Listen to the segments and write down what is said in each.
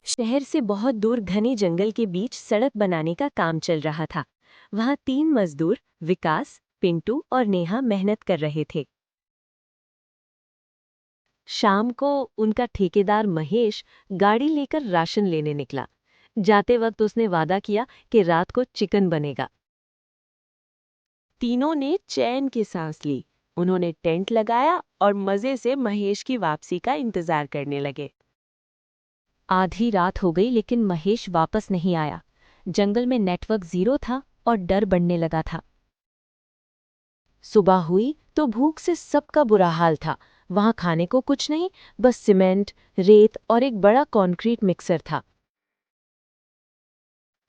शहर से बहुत दूर घने जंगल के बीच सड़क बनाने का काम चल रहा था। वहां 3 मजदूर विकास, पिंटू और नेहा मेहनत कर रहे थे। शाम को उनका ठेकेदार महेश गाड़ी लेकर राशन लेने निकला। जाते वक्त उसने वादा किया कि रात को चिकन बनेगा। तीनों ने चैन की सांस ली। उन्होंने टेंट लगाया और मजे से महेश की वापसी का इंतजार करने लगे। आधी रात हो गई लेकिन महेश वापस नहीं आया। जंगल में नेटवर्क जीरो था और डर बढ़ने लगा था। सुबह हुई तो भूख से सबका बुरा हाल था। वहां खाने को कुछ नहीं, बस सीमेंट, रेत और एक बड़ा कंक्रीट मिक्सर था।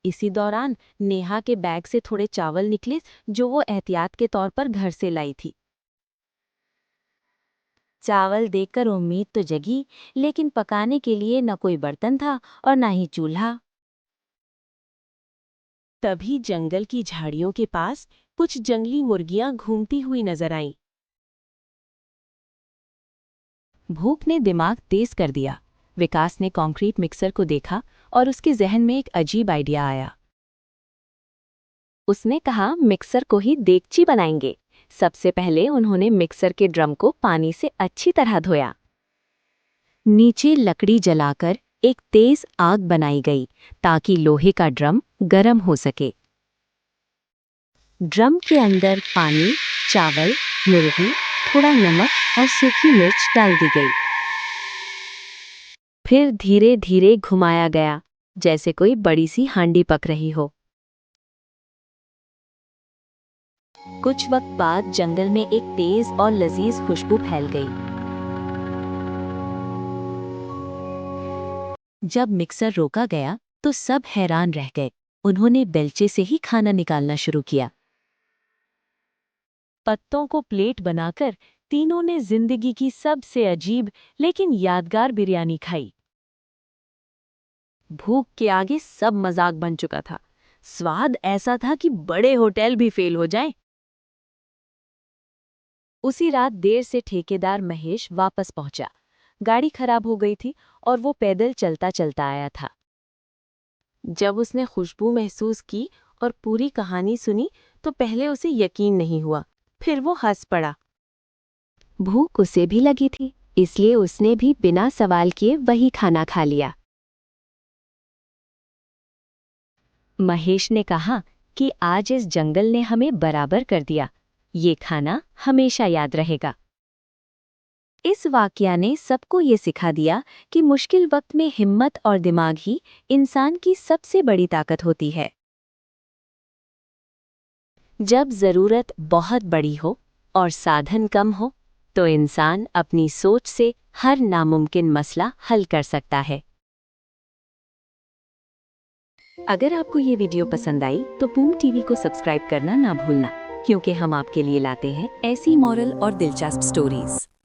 इसी दौरान नेहा के बैग से थोड़े चावल निकले जो वो एहतियात के तौर पर घर से लाई थी। चावल देखकर उम्मीद तो जगी, लेकिन पकाने के लिए न कोई बर्तन था और न ही चूल्हा। तभी जंगल की झाड़ियों के पास कुछ जंगली मुर्गियां घूमती हुई नजर आईं। भूख ने दिमाग तेज कर दिया। विकास ने कंक्रीट मिक्सर को देखा और उसके जहन में एक अजीब आइडिया आया। उसने कहा, मिक्सर को ही देगची बनाएंगे। सबसे पहले उन्होंने मिक्सर के ड्रम को पानी से अच्छी तरह धोया। नीचे लकड़ी जलाकर एक तेज आग बनाई गई ताकि लोहे का ड्रम गर्म हो सके। ड्रम के अंदर पानी, चावल, मुर्गी, थोड़ा नमक और सूखी मिर्च डाल दी गई। फिर धीरे धीरे घुमाया गया, जैसे कोई बड़ी सी हांडी पक रही हो। कुछ वक्त बाद जंगल में एक तेज और लजीज खुशबू फैल गई। जब मिक्सर रोका गया तो सब हैरान रह गए। उन्होंने बेलचे से ही खाना निकालना शुरू किया। पत्तों को प्लेट बनाकर तीनों ने जिंदगी की सबसे अजीब लेकिन यादगार बिरयानी खाई। भूख के आगे सब मजाक बन चुका था। स्वाद ऐसा था कि बड़े होटल भी फेल हो जाएं। उसी रात देर से ठेकेदार महेश वापस पहुंचा। गाड़ी खराब हो गई थी और वो पैदल चलता चलता आया था। जब उसने खुशबू महसूस की और पूरी कहानी सुनी तो पहले उसे यकीन नहीं हुआ, फिर वो हंस पड़ा। भूख उसे भी लगी थी, इसलिए उसने भी बिना सवाल किए वही खाना खा लिया। महेश ने कहा कि आज इस जंगल ने हमें बराबर कर दिया। ये खाना हमेशा याद रहेगा। इस वाकया ने सबको ये सिखा दिया कि मुश्किल वक्त में हिम्मत और दिमाग ही इंसान की सबसे बड़ी ताकत होती है। जब जरूरत बहुत बड़ी हो और साधन कम हो, तो इंसान अपनी सोच से हर नामुमकिन मसला हल कर सकता है। अगर आपको ये वीडियो पसंद आई तो बूम टीवी को सब्सक्राइब करना ना भूलना, क्योंकि हम आपके लिए लाते हैं ऐसी मॉरल और दिलचस्प स्टोरीज।